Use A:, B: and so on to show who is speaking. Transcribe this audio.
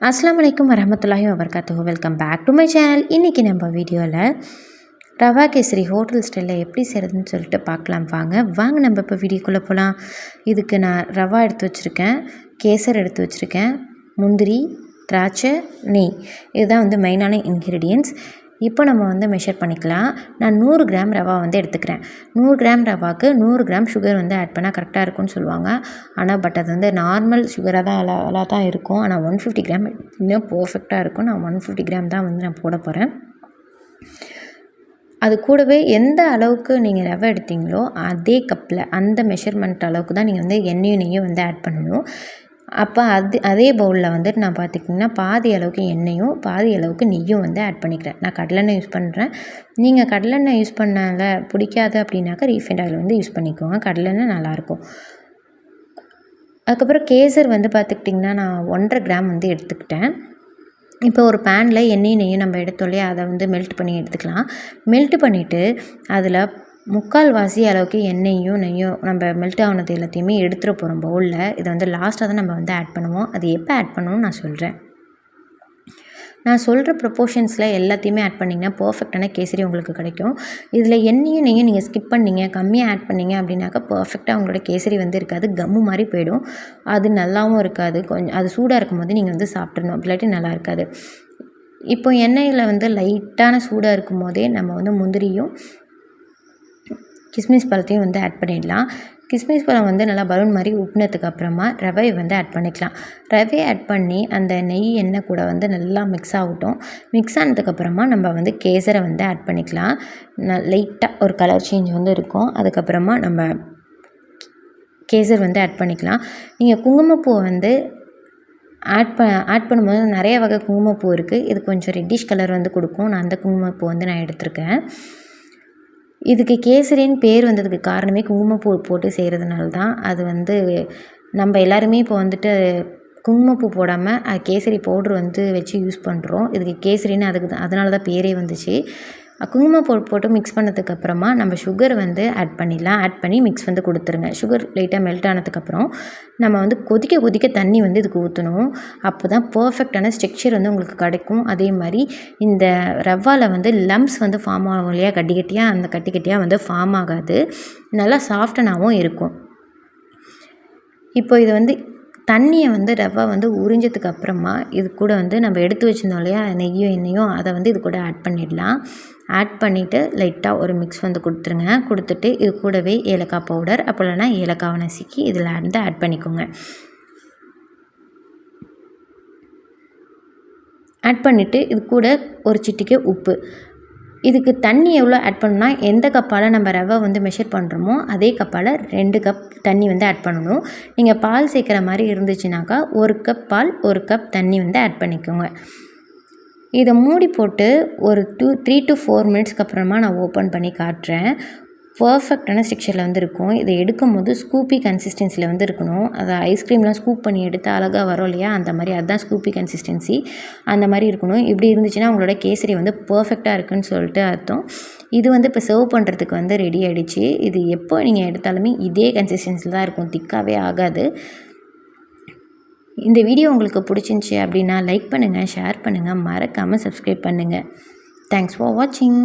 A: அஸ்ஸலாமு அலைக்கும் வரஹ்மத்துல்லாஹி வபரகாத்துஹு. Welcome back to my channel. இன்றைக்கி நம்ம வீடியோவில் ரவா கேசரி ஹோட்டல் ஸ்டைலில் எப்படி செய்கிறதுன்னு சொல்லிட்டு பார்க்கலாம். வாங்க நம்ம இப்போ வீடியோக்குள்ளே போகலாம். இதுக்கு நான் ரவா எடுத்து வச்சுருக்கேன், கேசர் எடுத்து வச்சுருக்கேன், முந்திரி, திராட்சை, நெய், இதுதான் மெயினான இன்க்ரீடியன்ட்ஸ். இப்போ நம்ம மெஷர் பண்ணிக்கலாம். நான் 100 கிராம் ரவா எடுத்துக்கிறேன். 100 கிராம் ரவாவுக்கு 100 கிராம் சுகர் ஆட் பண்ணால் கரெக்டாக இருக்கும்னு சொல்லுவாங்க. ஆனால் பட் அது நார்மல் சுகராக தான் எல்லாம் தான் இருக்கும். ஆனால் 150 கிராம் இன்னும் பர்ஃபெக்டாக இருக்கும். நான் 150 கிராம் தான் நான் போட போகிறேன். அது கூடவே எந்த அளவுக்கு நீங்கள் ரவை எடுத்தீங்களோ அதே கப்பில் அந்த மெஷர்மெண்ட் அளவுக்கு தான் நீங்கள் எண்ணெயும் நெய்யும் ஆட் பண்ணணும். அப்போ அதே பவுலில் நான் பார்த்திங்கன்னா பாதி அளவுக்கு எண்ணெயும் பாதி அளவுக்கு நெய்யும் ஆட் பண்ணிக்கிறேன். நான் கடலெண்ணெய் யூஸ் பண்ணுறேன். நீங்கள் கடலெண்ணெய் யூஸ் பண்ணால பிடிக்காது அப்படின்னாக்கா ரீஃபைண்ட் ஆயில் யூஸ் பண்ணிக்கோங்க. கடலெண்ணெய் நல்லாயிருக்கும். அதுக்கப்புறம் கேசர் பார்த்துக்கிட்டிங்கன்னா நான் 1.5 கிராம் எடுத்துக்கிட்டேன். இப்போ ஒரு பேனில் எண்ணெயும் நெய்யும் நம்ம எடுத்தோல்லையே அதை மெல்ட் பண்ணி எடுத்துக்கலாம். மெல்ட் பண்ணிவிட்டு அதில் 3/4 வாசி அளவுக்கு எண்ணெயும் நெய்யும் நம்ம மெல்ட் ஆனது எல்லாத்தையுமே எடுத்துகிற போகிறோம் பவுலில். இதை லாஸ்ட்டாக தான் நம்ம ஆட் பண்ணுவோம். அது எப்போ ஆட் பண்ணணும்னு நான் சொல்கிறேன். நான் சொல்கிற ப்ரொப்போர்ஷன்ஸில் எல்லாத்தையுமே ஆட் பண்ணிங்கன்னா பர்ஃபெக்டான கேசரி உங்களுக்கு கிடைக்கும். இதில் எண்ணெயும் நெய்யும் நீங்கள் ஸ்கிப் பண்ணிங்க, கம்மியாக ஆட் பண்ணிங்க அப்படின்னாக்கா பர்ஃபெக்டாக உங்களோட கேசரி இருக்காது, கம்மு மாதிரி போயிடும். அது நல்லாவும் இருக்காது. கொஞ்சம் அது சூடாக இருக்கும்போது நீங்கள் சாப்பிட்றணும், இல்லாட்டி நல்லா இருக்காது. இப்போ எண்ணெயில் லைட்டான சூடாக இருக்கும் போதே நம்ம முந்திரியும் கிஸ்மிஸ் பழத்தையும் ஆட் பண்ணிடலாம். கிஸ்மிஸ் பழம் நல்லா பலூன் மாதிரி உப்புனதுக்கு அப்புறமா ரவையை ஆட் பண்ணிக்கலாம். ரவையை ஆட் பண்ணி அந்த நெய் எண்ணெய் கூட நல்லா மிக்ஸ் ஆகட்டும். மிக்ஸ் ஆனதுக்கப்புறமா நம்ம கேசரை ஆட் பண்ணிக்கலாம். லைட்டாக ஒரு கலர் சேஞ்ச் இருக்கும். அதுக்கப்புறமா நம்ம கேசர் ஆட் பண்ணிக்கலாம். நீங்கள் குங்குமப்பூவை ஆட் பண்ணும்போது நிறைய வகை குங்குமப்பூ இருக்குது. இது கொஞ்சம் ரெட்டிஷ் கலர் கொடுக்கும். நான் அந்த குங்குமப்பூ நான் எடுத்திருக்கேன். இதுக்கு கேசரின்னு பேர் வந்ததுக்கு காரணமே குங்குமப்பூ போட்டு செய்கிறதுனால தான். அது நம்ம எல்லாருமே இப்போ குங்குமப்பூ போடாமல் கேசரி பவுட்ரு வச்சு யூஸ் பண்ணுறோம். இதுக்கு கேசரின்னு அதனால தான் பேரே வந்துச்சு. குங்குமப்பூ போட்டு மிக்ஸ் பண்ணதுக்கப்புறமா நம்ம சுகர் ஆட் பண்ணிடலாம். ஆட் பண்ணி மிக்ஸ் கொடுத்துருங்க. சுகர் லைட்டாக மெல்ட் ஆனதுக்கப்புறம் நம்ம கொதிக்க கொதிக்க தண்ணி இதுக்கு ஊற்றணும். அப்போ தான் பர்ஃபெக்டான ஸ்ட்ரக்சர் உங்களுக்கு கிடைக்கும். அதே மாதிரி இந்த ரவாவில் லம்ப்ஸ் ஃபார்ம் ஆகும் இல்லையா, கட்டி கட்டியாக, அந்த கட்டி கட்டியாக ஃபார்ம் ஆகாது. நல்லா சாஃப்டனாகவும் இருக்கும். இப்போ இது தண்ணியை ரவை உறிஞ்சதுக்கு அப்புறமா இது கூட நம்ம எடுத்து வச்சுருந்தோம் இல்லையா நெய்யும் எண்ணெயும், அதை இது கூட ஆட் பண்ணிடலாம். ஆட் பண்ணிவிட்டு லைட்டாக ஒரு மிக்ஸ் கொடுத்துருங்க. கொடுத்துட்டு இது கூடவே ஏலக்காய் பவுடர், அப்போ இல்லைனா ஏலக்காவை நசுக்கி இதில் ஆட் பண்ணிக்கோங்க. ஆட் பண்ணிவிட்டு இது கூட ஒரு சிட்டிகை உப்பு. இதுக்கு தண்ணி எவ்வளோ ஆட் பண்ணணும்னா எந்த கப்பால் நம்ம ரவை மெஷர் பண்ணுறோமோ அதே கப்பால் 2 கப் தண்ணி ஆட் பண்ணணும். நீங்கள் பால் சேர்க்குற மாதிரி இருந்துச்சுனாக்கா 1 கப் பால் 1 கப் தண்ணி ஆட் பண்ணிக்கோங்க. இதை மூடி போட்டு ஒரு 3 to 4 மினிட்ஸ்க்கு அப்புறமா நான் ஓப்பன் பண்ணி காட்டுறேன். பர்ஃபெக்டான ஸ்ட்ரக்சரில் இருக்கும். இதை எடுக்கும் போது ஸ்கூப்பி கன்சிஸ்டன்சியில் இருக்கணும். அதை ஐஸ்கிரீம்லாம் ஸ்கூப் பண்ணி எடுத்து அழகாக வரும் இல்லையா, அந்த மாதிரி அதுதான் ஸ்கூப்பி கன்சிஸ்டன்சி. அந்த மாதிரி இருக்கணும். இப்படி இருந்துச்சுன்னா உங்களோட கேசரி பர்ஃபெக்டாக இருக்குதுன்னு சொல்லிட்டு அர்த்தம். இது இப்போ சர்வ் பண்ணுறதுக்கு ரெடி ஆகிடுச்சு. இது எப்போ நீங்கள் எடுத்தாலுமே இதே கன்சிஸ்டன்சியில் தான் இருக்கும், திக்காகவே ஆகாது. இந்த வீடியோ உங்களுக்கு பிடிச்சிருந்துச்சி அப்படின்னா லைக் பண்ணுங்கள், ஷேர் பண்ணுங்கள், மறக்காமல் சப்ஸ்கிரைப் பண்ணுங்கள். தேங்க்ஸ் ஃபார் வாட்சிங்.